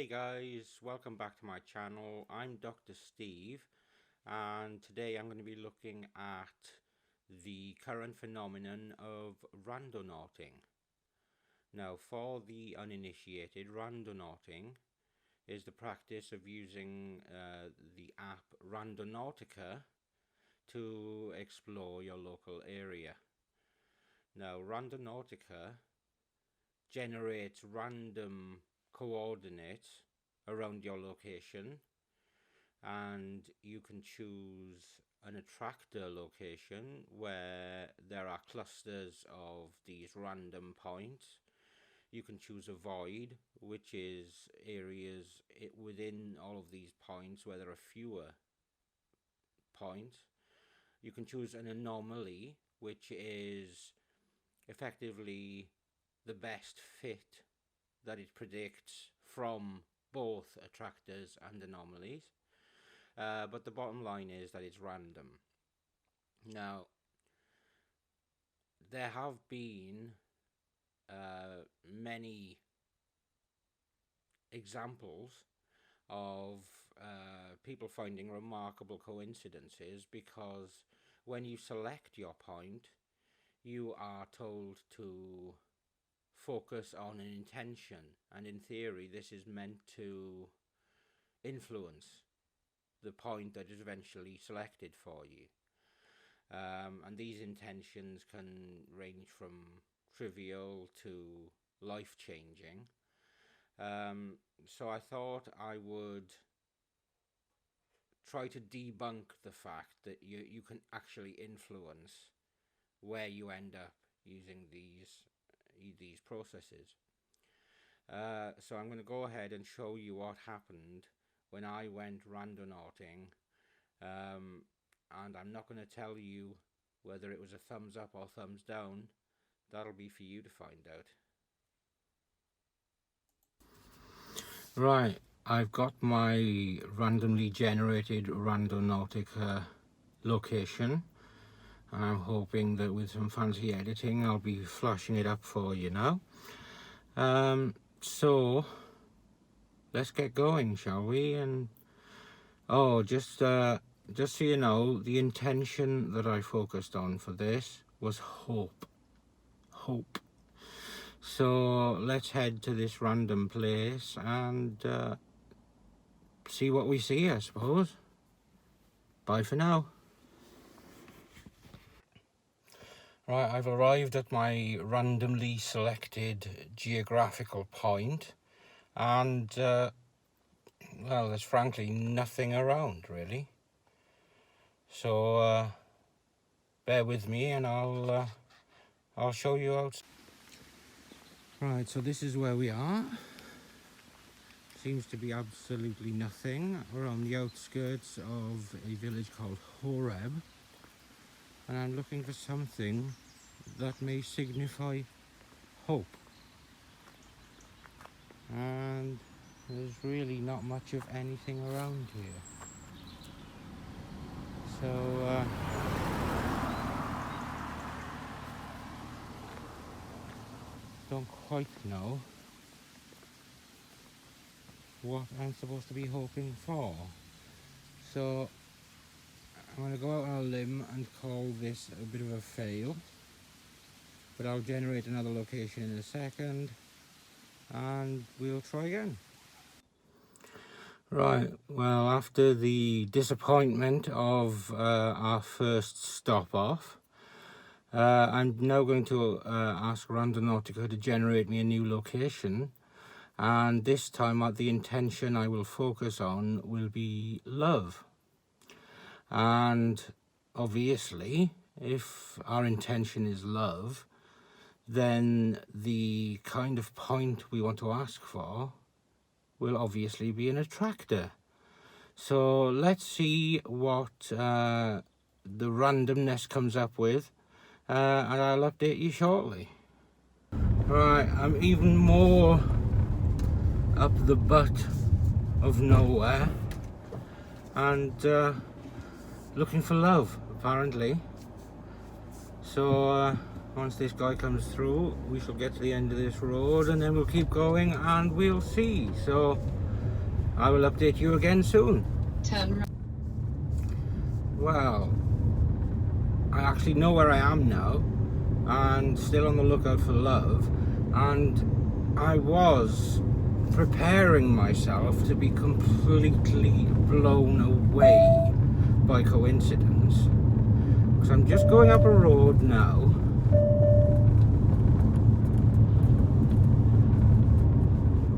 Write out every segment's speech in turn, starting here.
Hey guys, welcome back to my channel. I'm Dr. Steve, and today I'm going to be looking at the current phenomenon of randonauting. Now, for the uninitiated, randonauting is the practice of using the app Randonautica to explore your local area. Now, Randonautica generates random coordinates around your location, and you can choose an attractor location where there are clusters of these random points. You can choose a void, which is areas within all of these points where there are fewer points. You can choose an anomaly, which is effectively the best fit that it predicts from both attractors and anomalies, but the bottom line is that it's random. Now, there have been many examples of people finding remarkable coincidences, because when you select your point, you are told to focus on an intention, and in theory this is meant to influence the point that is eventually selected for you, and these intentions can range from trivial to life-changing. So I thought I would try to debunk the fact that you can actually influence where you end up using these processes. So I'm going to go ahead and show you what happened when I went randonauting, and I'm not going to tell you whether it was a thumbs up or thumbs down. That'll be for you to find out. Right, I've got my randomly generated Randonautica location, and I'm hoping that with some fancy editing I'll be flashing it up for you now. So let's get going, shall we? And just so you know, the intention that I focused on for this was hope. So let's head to this random place and see what we see, I suppose. Bye for now. Right, I've arrived at my randomly selected geographical point, and well, there's frankly nothing around really. So bear with me and I'll show you out. Right, so this is where we are. Seems to be absolutely nothing. We're on the outskirts of a village called Horeb, and I'm looking for something that may signify hope. And there's really not much of anything around here. So don't quite know what I'm supposed to be hoping for. So I'm going to go out on a limb and call this a bit of a fail, but I'll generate another location in a second and we'll try again. Right, well, after the disappointment of our first stop off, I'm now going to ask Randonautica to generate me a new location, and this time the intention I will focus on will be love. And obviously, if our intention is love, then the kind of point we want to ask for will obviously be an attractor. So let's see what the randomness comes up with, and I'll update you shortly. Right, I'm even more up the butt of nowhere and looking for love, apparently. So once this guy comes through, we shall get to the end of this road and then we'll keep going and we'll see. So I will update you again soon. Turn right. Well, I actually know where I am now, and still on the lookout for love, and I was preparing myself to be completely blown away by coincidence, because I'm just going up a road now,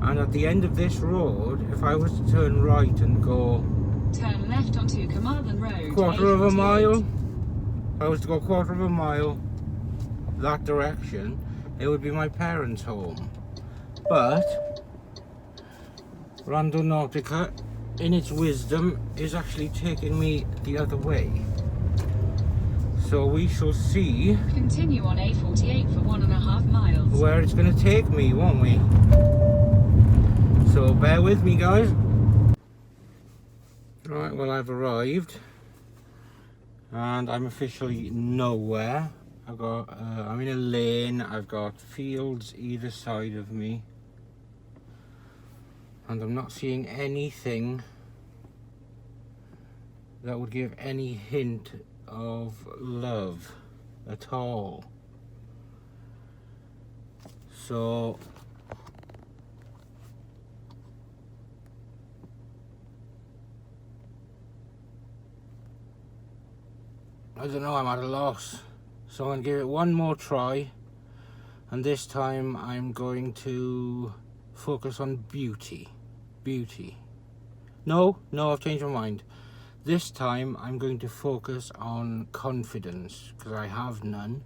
and at the end of this road, if I was to turn right and go Turn left onto Carmarthen Road. quarter of a A48. mile, if I was to go quarter of a mile that direction, it would be my parents' home. But Randonautica, in its wisdom, is actually taking me the other way. So we shall see Continue on A48 for 1.5 miles. where it's going to take me, won't we? So bear with me, guys. Right, well, I've arrived, and I'm officially nowhere. I'm in a lane. I've got fields either side of me, and I'm not seeing anything that would give any hint of love at all. So I don't know, I'm at a loss. So I'm going to give it one more try, and this time I'm going to focus on beauty. No, I've changed my mind. This time I'm going to focus on confidence, because I have none.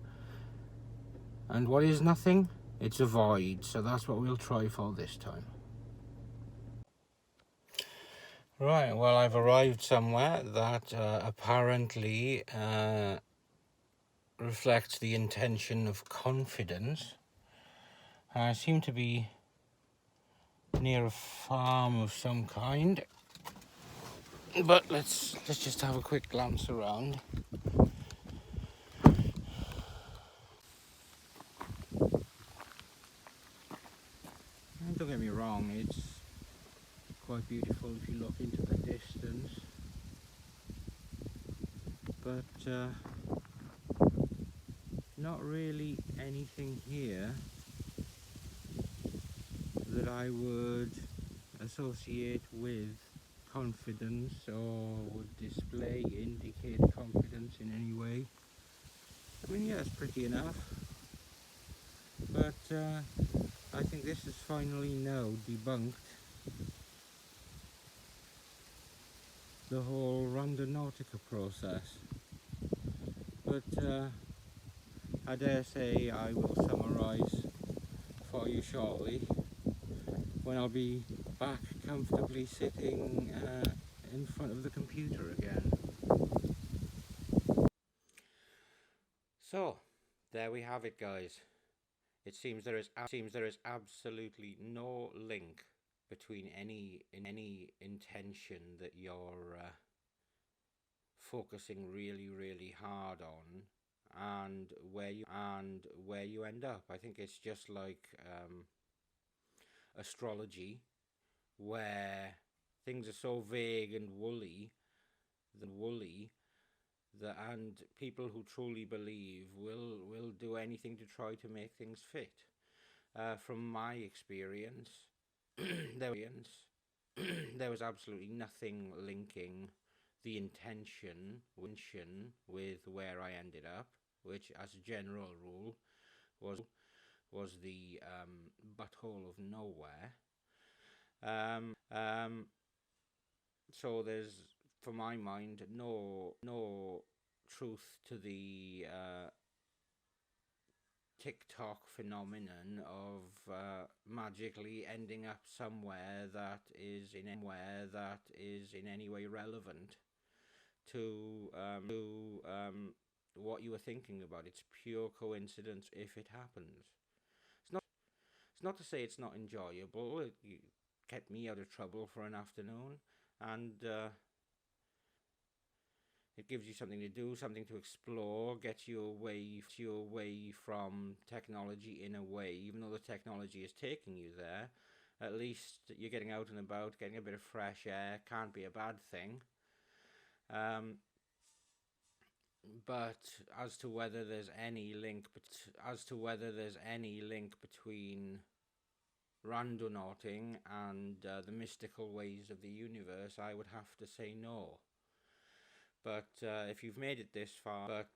And what is nothing? It's a void, so that's what we'll try for this time. Right, well, I've arrived somewhere that apparently reflects the intention of confidence. I seem to be near a farm of some kind, but let's just have a quick glance around. And don't get me wrong, it's quite beautiful if you look into the distance, but not really anything here that I would associate with confidence or would indicate confidence in any way. I mean, yeah, it's pretty enough, but I think this is finally now debunked the whole Randonautica process. But I dare say I will summarise for you shortly when I'll be back comfortably sitting in front of the computer again. So, there we have it, guys. It seems there is absolutely no link between any intention that you're focusing really hard on and where you end up. I think it's just like astrology, where things are so vague and woolly that, and people who truly believe will do anything to try to make things fit. From my experience, there was absolutely nothing linking the intention with where I ended up, which, as a general rule, was the butthole of nowhere. So there's, for my mind, no truth to the TikTok phenomenon of magically ending up somewhere that is in any way relevant to what you were thinking about. It's pure coincidence if it happens. It's not to say it's not enjoyable. It kept me out of trouble for an afternoon, and it gives you something to do, something to explore, gets you away from technology in a way, even though the technology is taking you there. At least you're getting out and about, getting a bit of fresh air. Can't be a bad thing. But as to whether there's any link between randonauting and the mystical ways of the universe, I would have to say no. But if you've made it this far,